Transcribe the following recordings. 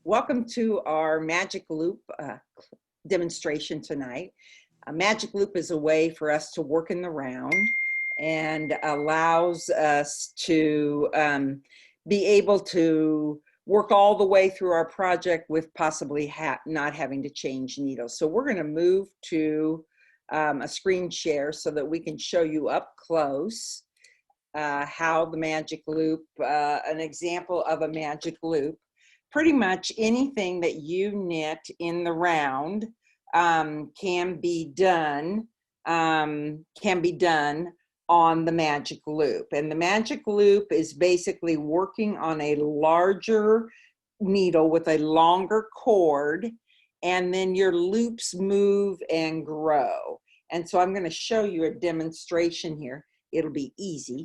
Welcome to our magic loop demonstration tonight. A magic loop is a way for us to work in the round and allows us to be able to work all the way through our project with possibly not having to change needles. So we're going to move to a screen share so that we can show you up close how the magic loop, an example of a magic loop. Pretty much anything that you knit in the round can be done on the magic loop. And the magic loop is basically working on a larger needle with a longer cord, and then your loops move and grow. And so I'm going to show you a demonstration here. It'll be easy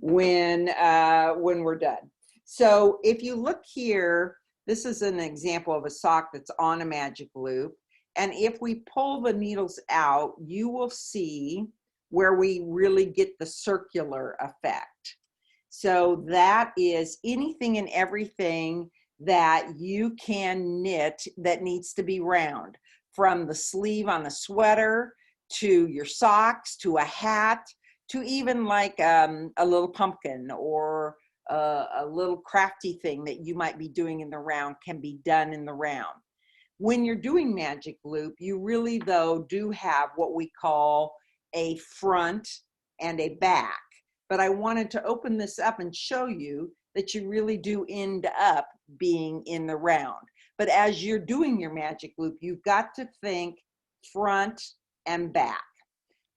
when we're done. So if you look here, this is an example of a sock that's on a magic loop. And if we pull the needles out, you will see where we really get the circular effect. So that is anything and everything that you can knit that needs to be round, from the sleeve on a sweater to your socks to a hat to even like a little pumpkin or a little crafty thing that you might be doing in the round can be done in the round. When you're doing magic loop, you really though do have what we call a front and a back. But I wanted to open this up and show you that you really do end up being in the round. But as you're doing your magic loop, you've got to think front and back.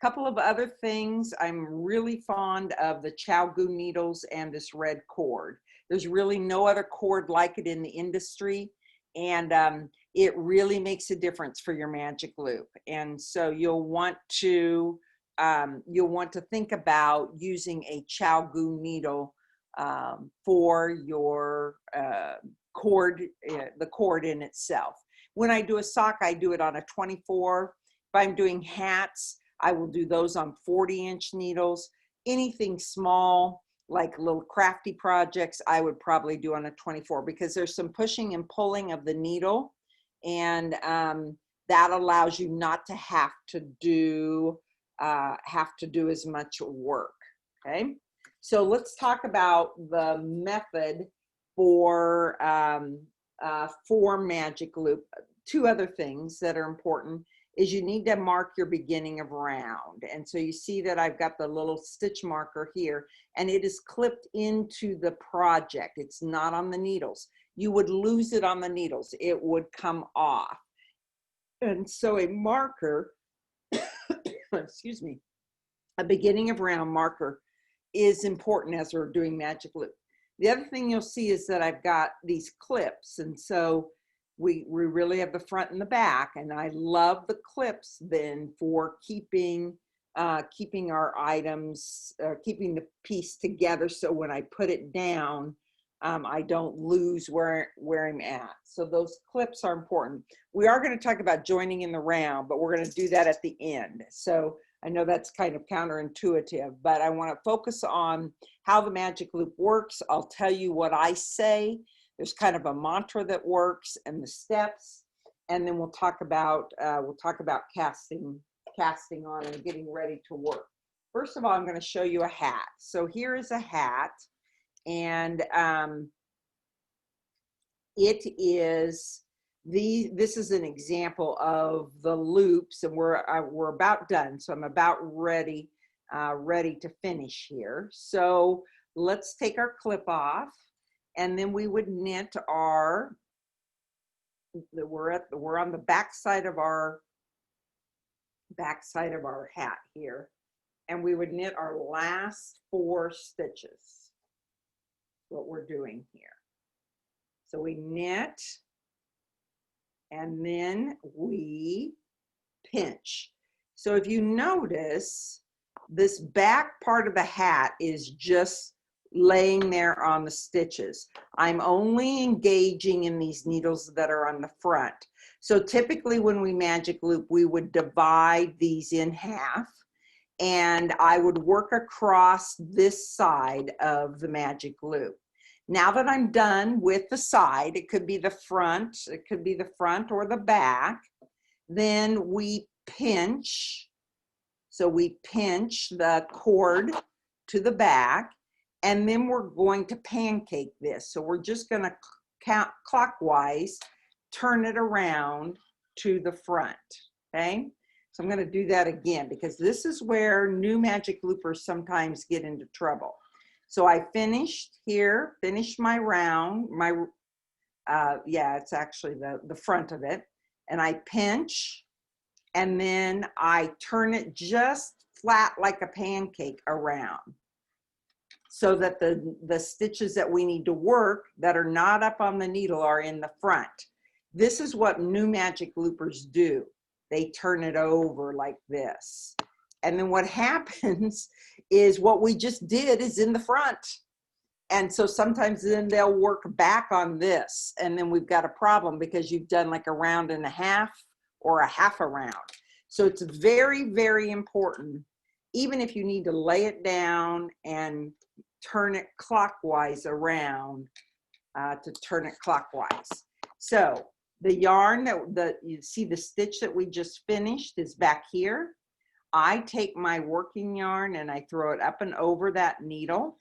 Couple of other things, I'm really fond of the Chow-Goo needles and this red cord. There's really no other cord like it in the industry, and it really makes a difference for your magic loop. And so you'll want to think about using a Chow-Goo needle for your cord, the cord in itself. When I do a sock, I do it on a 24. If I'm doing hats, I will do those on 40-inch needles. Anything small, like little crafty projects, I would probably do on a 24 because there's some pushing and pulling of the needle, and that allows you not to have to do as much work. Okay, so let's talk about the method for magic loop. Two other things that are important is you need to mark your beginning of round. And so you see that I've got the little stitch marker here, and it is clipped into the project. It's not on the needles. You would lose it on the needles. It would come off. And so a marker, excuse me, a beginning of round marker is important as we're doing magic loop. The other thing you'll see is that I've got these clips, and so we really have the front and the back, and I love the clips then for keeping our items, keeping the piece together, so when I put it down, I don't lose where I'm at. So those clips are important. We are going to talk about joining in the round, but we're going to do that at the end. So I know that's kind of counterintuitive, but I want to focus on how the magic loop works. I'll tell you what I say. There's kind of a mantra that works and the steps, and then we'll talk about casting on and getting ready to work. First of all, I'm going to show you a hat. So here is a hat, and this is an example of the loops, and we're about done. So I'm about ready to finish here. So let's take our clip off. And then we would knit we're on the back side of our hat here, and we would knit our last 4 stitches. What we're doing here. So we knit, and then we pinch. So if you notice, this back part of the hat is just laying there on the stitches. I'm only engaging in these needles that are on the front. So typically when we magic loop, we would divide these in half, and I would work across this side of the magic loop. Now that I'm done with the side, it could be the front, or the back, then we pinch. So we pinch the cord to the back, and then we're going to pancake this. So we're just going to count clockwise, turn it around to the front, okay? So I'm going to do that again because this is where new magic loopers sometimes get into trouble. So I finished here, finished my round, yeah, it's actually the front of it, and I pinch, and then I turn it just flat like a pancake around so that the stitches that we need to work that are not up on the needle are in the front. This is what new magic loopers do. They turn it over like this. And then what happens is what we just did is in the front. And so sometimes then they'll work back on this, and then we've got a problem because you've done like a round and a half or a half a round. So it's very, very important, even if you need to lay it down and turn it clockwise around, to turn it clockwise. So the yarn you see the stitch that we just finished is back here. I take my working yarn and I throw it up and over that needle,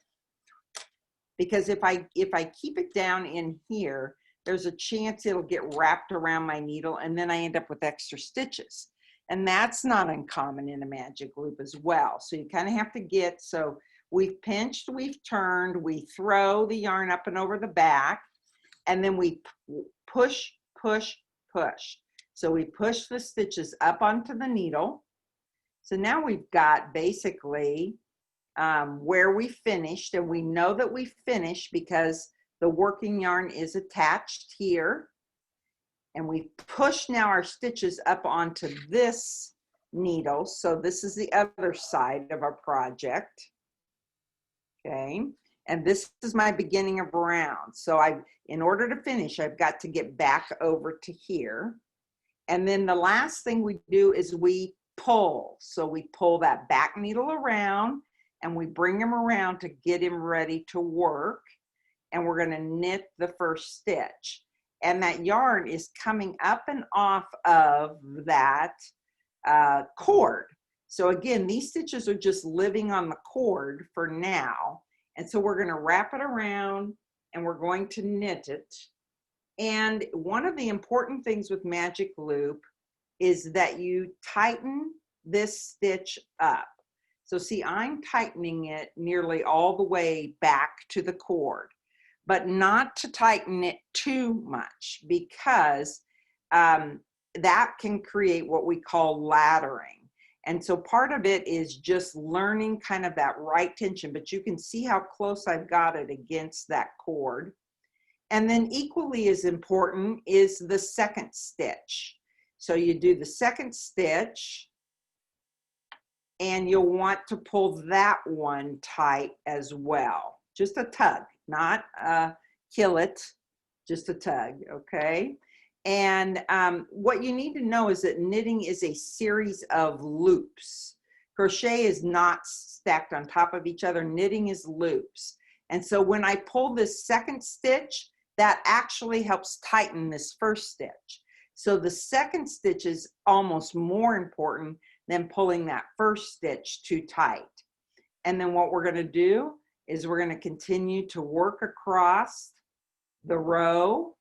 because if I keep it down in here, there's a chance it'll get wrapped around my needle and then I end up with extra stitches. And that's not uncommon in a magic loop as well. So you kind of have to get, so we've pinched, we've turned, we throw the yarn up and over the back, and then we push, push, push. So we push the stitches up onto the needle. So now we've got basically where we finished, and we know that we finished because the working yarn is attached here, and we push now our stitches up onto this needle. So this is the other side of our project, okay? And this is my beginning of round. So in order to finish, I've got to get back over to here. And then the last thing we do is we pull. So we pull that back needle around, and we bring him around to get him ready to work. And we're gonna knit the first stitch. And that yarn is coming up and off of that cord. So again, these stitches are just living on the cord for now. And so we're gonna wrap it around and we're going to knit it. And one of the important things with magic loop is that you tighten this stitch up. So see, I'm tightening it nearly all the way back to the cord, but not to tighten it too much, because that can create what we call laddering. And so part of it is just learning kind of that right tension, but you can see how close I've got it against that cord. And then equally as important is the second stitch. So you do the second stitch, and you'll want to pull that one tight as well. Just a tug, not kill it, just a tug, okay? And what you need to know is that knitting is a series of loops. Crochet is not stacked on top of each other. Knitting is loops. And so when I pull this second stitch, that actually helps tighten this first stitch. So the second stitch is almost more important than pulling that first stitch too tight. And then what we're going to do is we're going to continue to work across the row.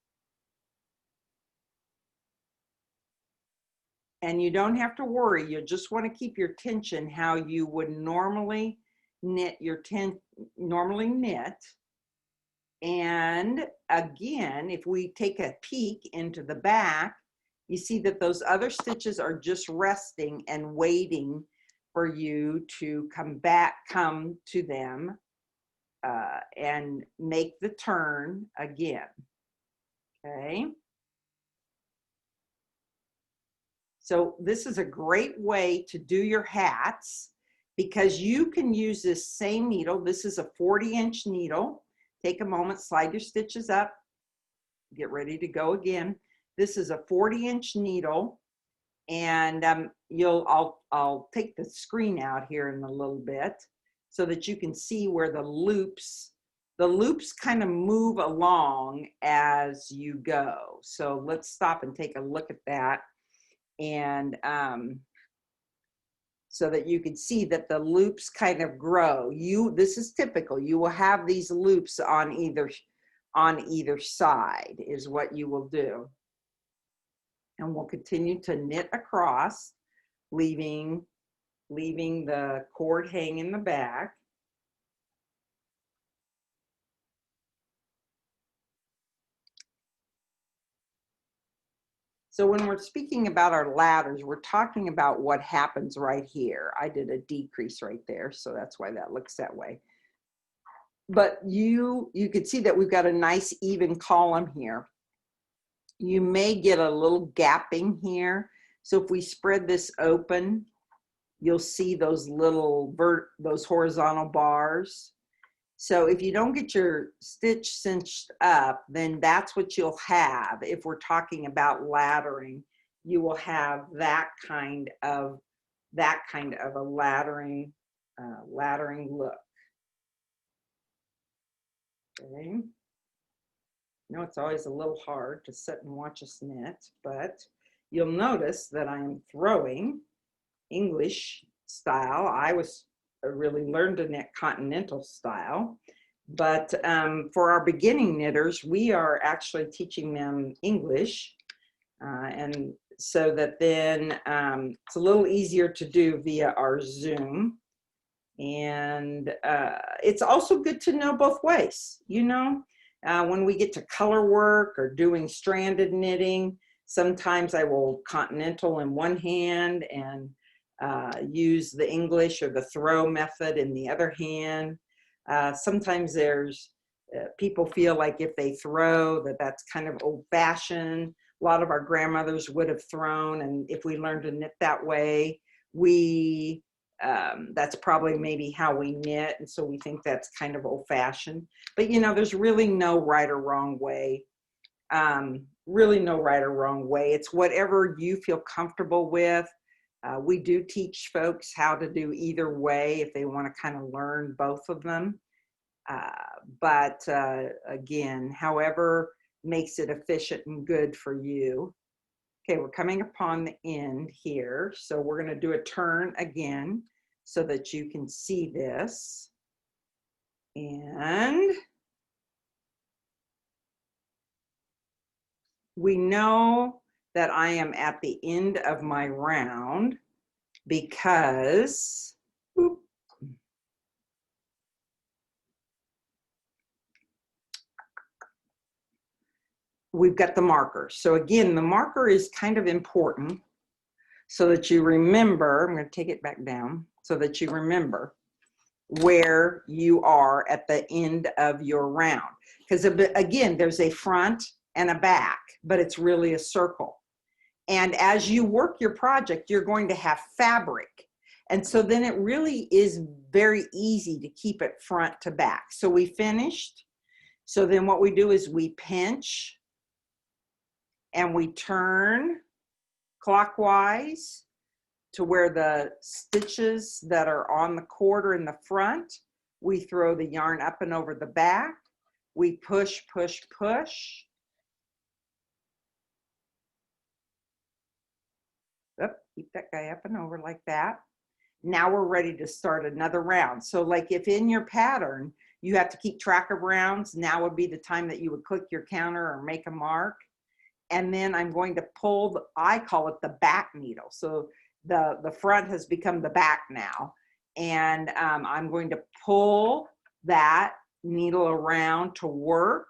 And you don't have to worry. You just want to keep your tension how you would normally knit normally knit. And again, if we take a peek into the back, you see that those other stitches are just resting and waiting for you to come to them and make the turn again, okay? So this is a great way to do your hats, because you can use this same needle. This is a 40-inch needle. Take a moment, slide your stitches up, get ready to go again. This is a 40-inch needle, and I'll take the screen out here in a little bit so that you can see where the loops the loops kind of move along as you go. So let's stop and take a loop at that. And so that you can see that the loops kind of grow. This is typical. You will have these loops on either side is what you will do. And we'll continue to knit across, leaving the cord hang in the back. So when we're speaking about our ladders, we're talking about what happens right here. I did a decrease right there, so that's why that looks that way. But you can see that we've got a nice even column here. You may get a little gapping here. So if we spread this open, you'll see those those horizontal bars. So if you don't get your stitch cinched up, then that's what you'll have. If we're talking about laddering, you will have that kind of a laddering look. Okay. You know, it's always a little hard to sit and watch us knit, but you'll notice that I'm throwing English style. I really learned to knit continental style, but for our beginning knitters, we are actually teaching them English, and so that then it's a little easier to do via our Zoom. And it's also good to know both ways, you know. When we get to color work or doing stranded knitting, sometimes I will continental in one hand and use the English or the throw method in the other hand. Sometimes there's people feel like if they throw that's kind of old-fashioned. A lot of our grandmothers would have thrown, and if we learn to knit that way, that's probably maybe how we knit, and so we think that's kind of old-fashioned. But you know, there's really no right or wrong way. Really no right or wrong way. It's whatever you feel comfortable with. We do teach folks how to do either way if they want to kind of learn both of them. But again, however makes it efficient and good for you. Okay, we're coming upon the end here. So we're going to do a turn again so that you can see this. And we know that I am at the end of my round because we've got the marker. So again, the marker is kind of important so that you remember, I'm going to take it back down, so that you remember where you are at the end of your round. Because again, there's a front and a back, but it's really a circle. And as you work your project, you're going to have fabric. And so then it really is very easy to keep it front to back. So we finished. So then what we do is we pinch and we turn clockwise to where the stitches that are on the cord are in the front. We throw the yarn up and over the back. We push, push, push. Keep that guy up and over like that. Now we're ready to start another round. So like if in your pattern, you have to keep track of rounds, now would be the time that you would click your counter or make a mark. And then I'm going to pull, I call it the back needle. So the front has become the back now. And I'm going to pull that needle around to work.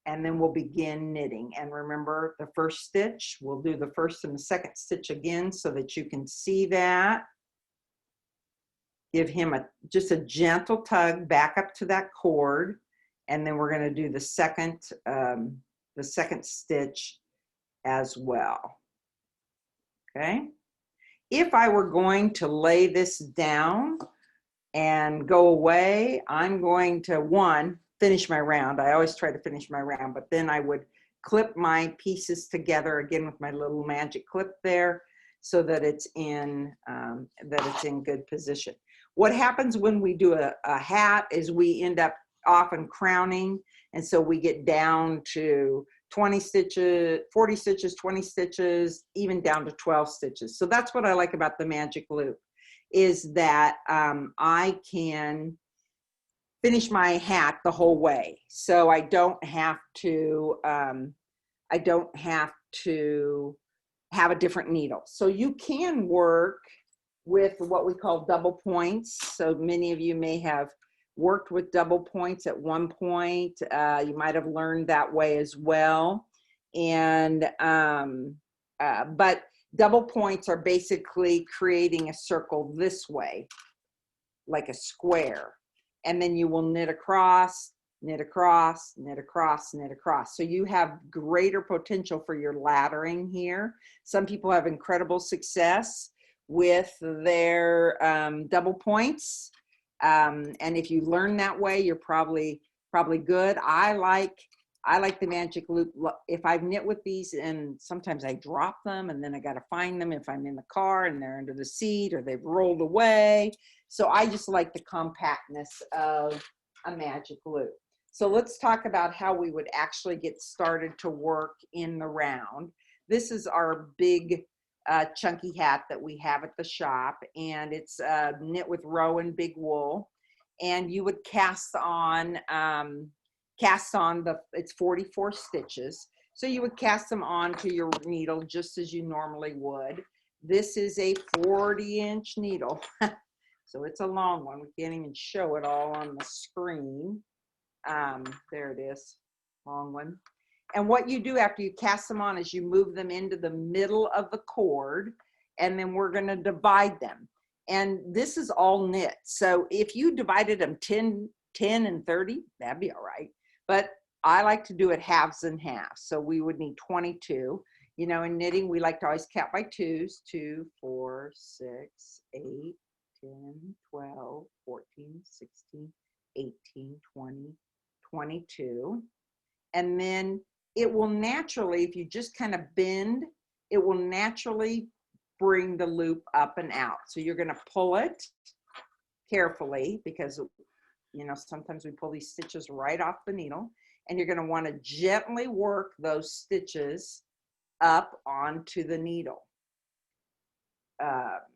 And then we'll begin knitting. And remember the first stitch, we'll do the first and the second stitch again so that you can see that. Give him just a gentle tug back up to that cord. And then we're gonna do the second stitch as well, okay? If I were going to lay this down and go away, I'm going to, finish my round. I always try to finish my round, but then I would clip my pieces together again with my little magic clip there so that it's in good position. What happens when we do a hat is we end up often crowning. And so we get down to 20 stitches, 40 stitches, 20 stitches, even down to 12 stitches. So that's what I like about the magic loop, is that I can finish my hat the whole way. So I don't have to, have a different needle. So you can work with what we call double points. So many of you may have worked with double points at one point. You might have learned that way as well. And but double points are basically creating a circle this way, like a square. And then you will knit across, knit across, knit across, knit across. So you have greater potential for your laddering here. Some people have incredible success with their double points. And if you learn that way, you're probably good. I like the magic loop. If I've knit with these, and sometimes I drop them and then I got to find them if I'm in the car and they're under the seat or they've rolled away. So I just like the compactness of a magic loop. So let's talk about how we would actually get started to work in the round. This is our big chunky hat that we have at the shop, and it's knit with Rowan big wool. And you would cast on it's 44 stitches. So you would cast them onto your needle just as you normally would. This is a 40-inch needle. So it's a long one. We can't even show it all on the screen. There it is, long one. And what you do after you cast them on is you move them into the middle of the cord, and then we're going to divide them. And this is all knit. So if you divided them 10 and 30, that'd be all right. But I like to do it halves and halves. So we would need 22. You know, in knitting, we like to always count by twos. 2, 4, 6, 8, 10, 12, 14, 16, 18, 20, 22. And then it will naturally, if you just kind of bend, it will naturally bring the loop up and out. So you're going to pull it carefully, because, you know, sometimes we pull these stitches right off the needle, and you're going to want to gently work those stitches up onto the needle.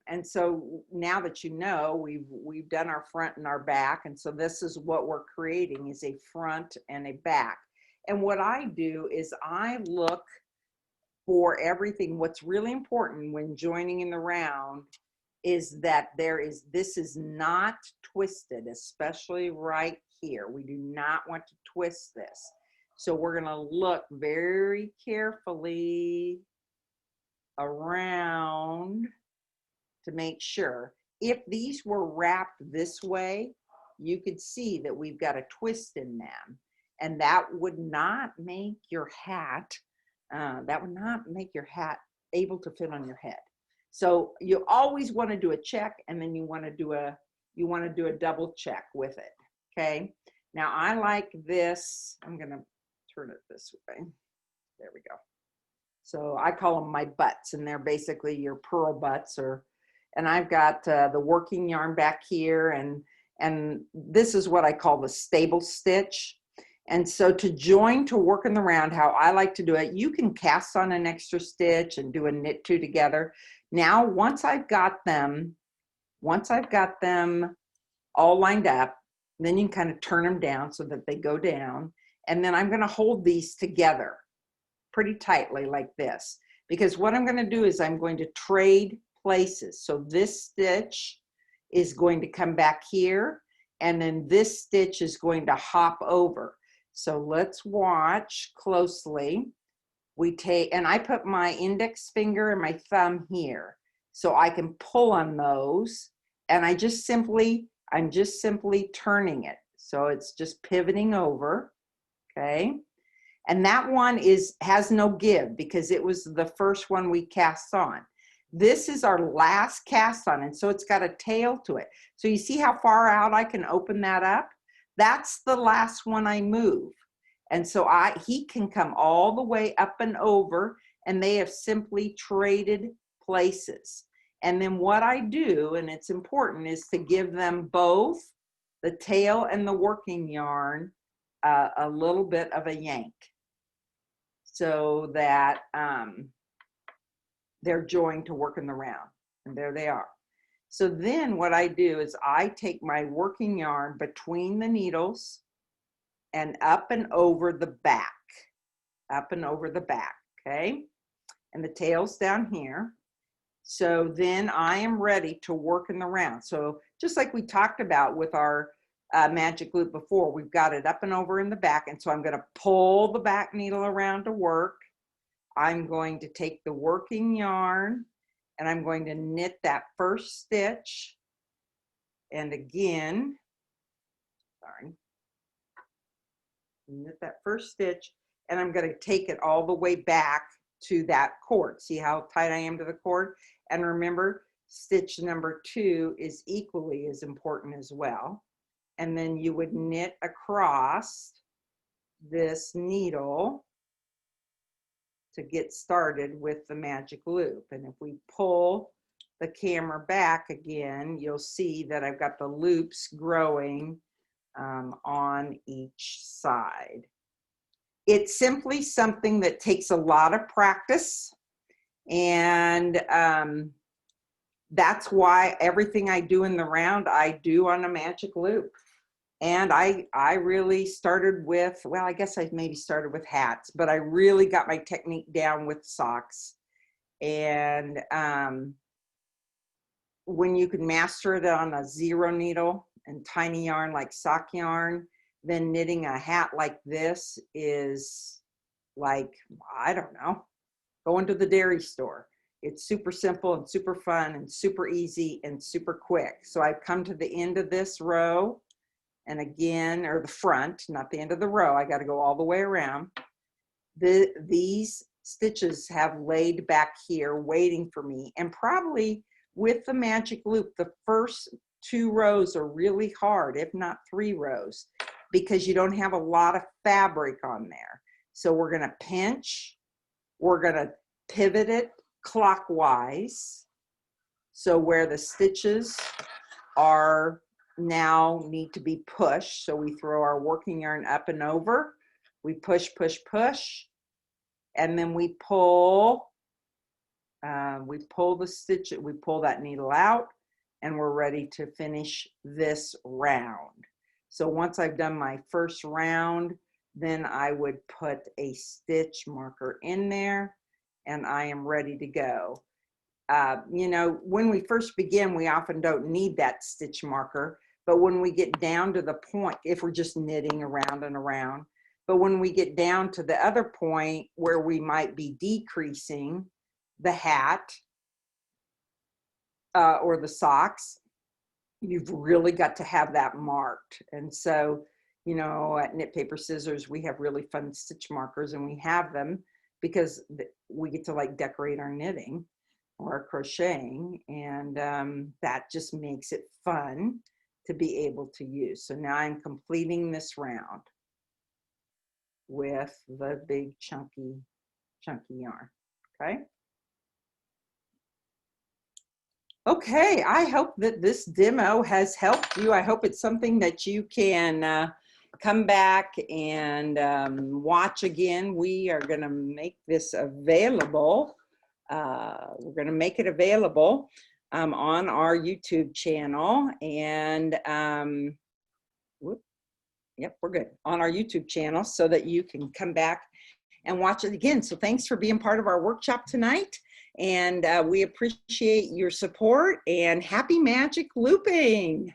And so now that you know, we've done our front and our back, and so this is what we're creating, is a front and a back. And what I do is I look for everything. What's really important when joining in the round is that this is not twisted, especially right here. We do not want to twist this. So we're going to look very carefully around to make sure. If these were wrapped this way, you could see that we've got a twist in them, and that would not make your hat able to fit on your head. So you always want to do a check, and then you want to do a double check with it. Okay. Now I like this. I'm going to turn it this way. There we go. So I call them my butts, and they're basically your purl butts. And I've got the working yarn back here, and this is what I call the stable stitch. And so to join to work in the round, how I like to do it, you can cast on an extra stitch and do a knit two together. Now, once I've got them all lined up, then you can kind of turn them down so that they go down. And then I'm going to hold these together pretty tightly like this, because what I'm going to do is I'm going to trade places. So this stitch is going to come back here, and then this stitch is going to hop over. So let's watch closely. And I put my index finger and my thumb here, so I can pull on those, and I'm just simply turning it. So it's just pivoting over, okay? And that one has no give, because it was the first one we cast on. This is our last cast on, and so it's got a tail to it. So you see how far out I can open that up? That's the last one I move. And so he can come all the way up and over, and they have simply traded places. And then what I do, and it's important, is to give them both the tail and the working yarn a little bit of a yank so that they're joined to work in the round. And there they are. So then what I do is I take my working yarn between the needles and up and over the back, okay? And the tail's down here. So then I am ready to work in the round. So just like we talked about with our magic loop before, we've got it up and over in the back. And so I'm going to pull the back needle around to work. I'm going to take the working yarn and I'm going to knit that first stitch. And again, knit that first stitch, and I'm going to take it all the way back to that cord. See how tight I am to the cord? And remember, stitch number 2 is equally as important as well. And then you would knit across this needle to get started with the magic loop. And if we pull the camera back again, you'll see that I've got the loops growing on each side. It's simply something that takes a lot of practice, and that's why everything I do in the round, I do on a magic loop. And I really started with, well, I guess I maybe started with hats, but I really got my technique down with socks. And when you can master it on a 0 needle and tiny yarn like sock yarn, then knitting a hat like this is like, I don't know, going to the dairy store. It's super simple and super fun and super easy and super quick. So I've come to the end of this row. And again, or the front, not the end of the row, I got to go all the way around. These stitches have laid back here waiting for me. And probably with the magic loop, the first 2 rows are really hard, if not 3 rows, because you don't have a lot of fabric on there. So we're going to pinch, we're going to pivot it clockwise. So where the stitches are now need to be pushed. So we throw our working yarn up and over, we push, push, push, and then we pull the stitch, we pull that needle out, and we're ready to finish this round. So once I've done my first round, then I would put a stitch marker in there, and I am ready to go. You know, when we first begin, we often don't need that stitch marker. But when we get down to the point, if we're just knitting around and around, but when we get down to the other point where we might be decreasing the hat or the socks, you've really got to have that marked. And so, you know, at Knit Paper Scissors, we have really fun stitch markers, and we have them because we get to like decorate our knitting or our crocheting, and that just makes it fun to be able to use. So now I'm completing this round with the big chunky yarn, okay? Okay, I hope that this demo has helped you. I hope it's something that you can come back and watch again. We are gonna make this available. We're gonna make it available on our YouTube channel, and yep, we're good, on our YouTube channel, so that you can come back and watch it again. So thanks for being part of our workshop tonight, and we appreciate your support, and happy magic looping.